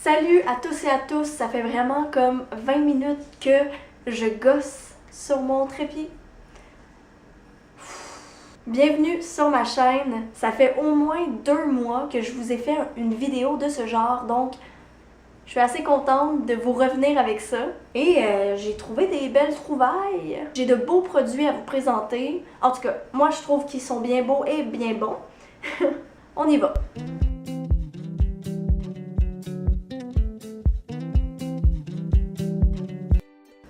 Salut à tous et à tous, ça fait vraiment comme 20 minutes que je gosse sur mon trépied. Bienvenue sur ma chaîne, ça fait au moins 2 mois que je vous ai fait une vidéo de ce genre, donc je suis assez contente de vous revenir avec ça. Et j'ai trouvé des belles trouvailles, j'ai de beaux produits à vous présenter. En tout cas, moi je trouve qu'ils sont bien beaux et bien bons. On y va!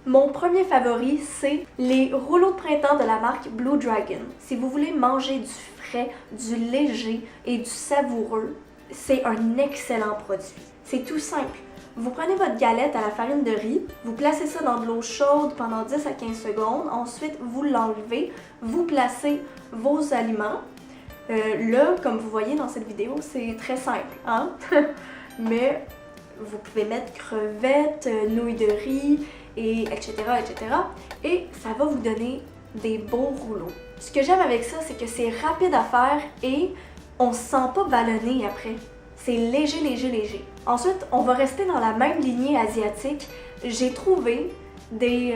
Mon premier favori, c'est les rouleaux de printemps de la marque Blue Dragon. Si vous voulez manger du frais, du léger et du savoureux, c'est un excellent produit. C'est tout simple. Vous prenez votre galette à la farine de riz, vous placez ça dans de l'eau chaude pendant 10 à 15 secondes, ensuite vous l'enlevez, vous placez vos aliments. Là, comme vous voyez dans cette vidéo, c'est très simple, hein? Mais vous pouvez mettre crevettes, nouilles de riz, et etc., etc. Et ça va vous donner des beaux rouleaux. Ce que j'aime avec ça, c'est que c'est rapide à faire et on se sent pas ballonné après. C'est léger, léger, léger. Ensuite, on va rester dans la même lignée asiatique. J'ai trouvé des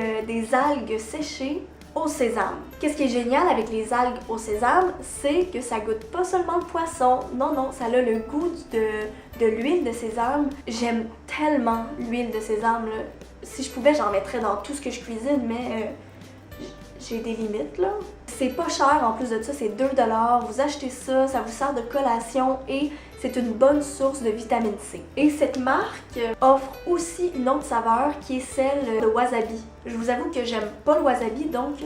algues séchées au sésame. Qu'est-ce qui est génial avec les algues au sésame, c'est que ça goûte pas seulement le poisson, non, ça a le goût de l'huile de sésame. J'aime tellement l'huile de sésame, là. Si je pouvais, j'en mettrais dans tout ce que je cuisine, mais j'ai des limites, là. C'est pas cher en plus de ça, c'est 2 $. Vous achetez ça, ça vous sert de collation et c'est une bonne source de vitamine C. Et cette marque offre aussi une autre saveur qui est celle de wasabi. Je vous avoue que j'aime pas le wasabi, donc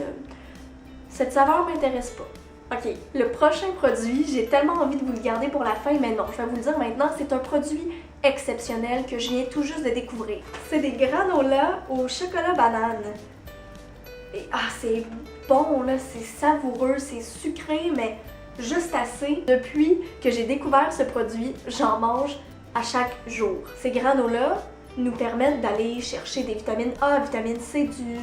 cette saveur m'intéresse pas. Ok, le prochain produit, j'ai tellement envie de vous le garder pour la fin, mais non, je vais vous le dire maintenant, c'est un produit exceptionnel que je viens tout juste de découvrir. C'est des granolas au chocolat banane. Et c'est bon là, c'est savoureux, c'est sucré, mais juste assez. Depuis que j'ai découvert ce produit, j'en mange à chaque jour. Ces granolas nous permettent d'aller chercher des vitamines A, vitamine C, du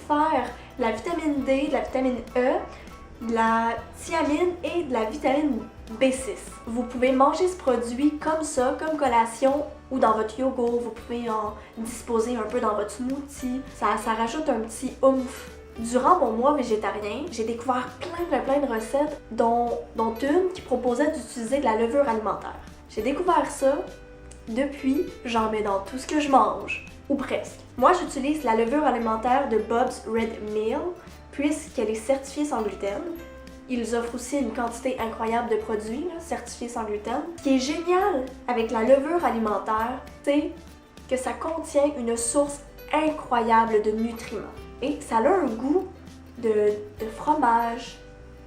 fer, de la vitamine D, de la vitamine E, de la thiamine et de la vitamine B6. Vous pouvez manger ce produit comme ça, comme collation ou dans votre yogourt. Vous pouvez en disposer un peu dans votre smoothie. Ça rajoute un petit oomph. Durant mon mois végétarien, j'ai découvert plein de recettes, dont une qui proposait d'utiliser de la levure alimentaire. J'ai découvert ça, depuis, j'en mets dans tout ce que je mange, ou presque. Moi, j'utilise la levure alimentaire de Bob's Red Mill, puisqu'elle est certifiée sans gluten. Ils offrent aussi une quantité incroyable de produits certifiés sans gluten. Ce qui est génial avec la levure alimentaire, c'est que ça contient une source incroyable de nutriments. Et ça a un goût de fromage,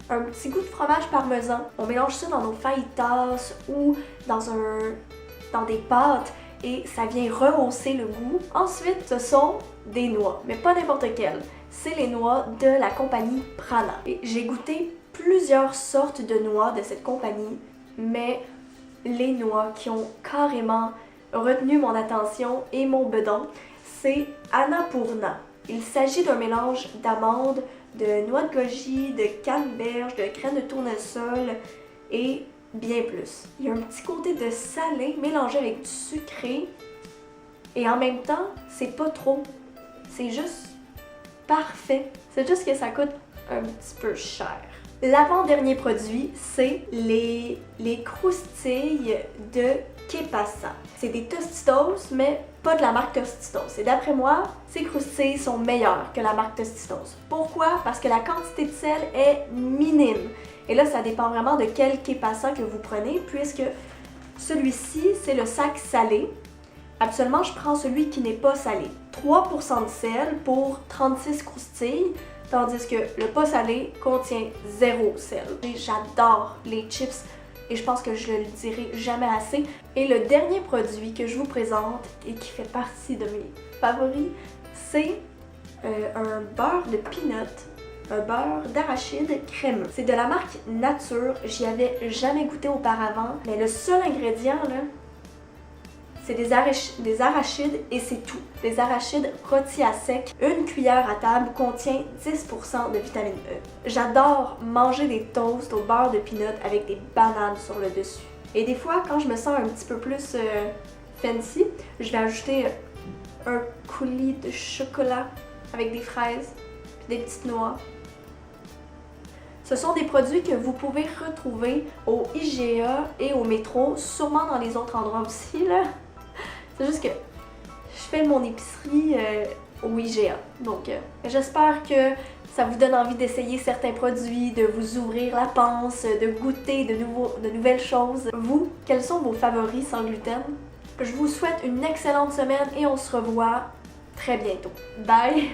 un petit goût de fromage parmesan. On mélange ça dans nos fajitas ou dans des pâtes et ça vient rehausser le goût. Ensuite, ce sont des noix, mais pas n'importe quelles. C'est les noix de la compagnie Prana. Et j'ai goûté plusieurs sortes de noix de cette compagnie, mais les noix qui ont carrément retenu mon attention et mon bedon, c'est Annapurna. Il s'agit d'un mélange d'amandes, de noix de goji, de canneberge, de graines de tournesol et bien plus. Il y a un petit côté de salé mélangé avec du sucré et en même temps, c'est pas trop. C'est juste parfait. C'est juste que ça coûte un petit peu cher. L'avant-dernier produit, c'est les croustilles de Kepasa. C'est des Tostitos, mais pas de la marque Tostitos. Et d'après moi, ces croustilles sont meilleures que la marque Tostitos. Pourquoi? Parce que la quantité de sel est minime. Et là, ça dépend vraiment de quel Kepasa que vous prenez, puisque celui-ci, c'est le sac salé. Habituellement, je prends celui qui n'est pas salé. 3% de sel pour 36 croustilles, tandis que le pas salé contient 0 sel. J'adore les chips et je pense que je le dirai jamais assez. Et le dernier produit que je vous présente et qui fait partie de mes favoris, c'est un beurre de peanut, un beurre d'arachide crémeux. C'est de la marque Nature, j'y avais jamais goûté auparavant, mais le seul ingrédient là, c'est des arachides et c'est tout. Des arachides rôtis à sec. Une cuillère à table contient 10% de vitamine E. J'adore manger des toasts au beurre de peanut avec des bananes sur le dessus. Et des fois, quand je me sens un petit peu plus fancy. Je vais ajouter un coulis de chocolat avec des fraises et des petites noix. Ce sont des produits que vous pouvez retrouver au IGA et au métro, sûrement dans les autres endroits aussi, là. C'est juste que je fais mon épicerie au IGA. Donc, j'espère que ça vous donne envie d'essayer certains produits, de vous ouvrir la panse, de goûter de nouvelles choses. Vous, quels sont vos favoris sans gluten? Je vous souhaite une excellente semaine et on se revoit très bientôt. Bye!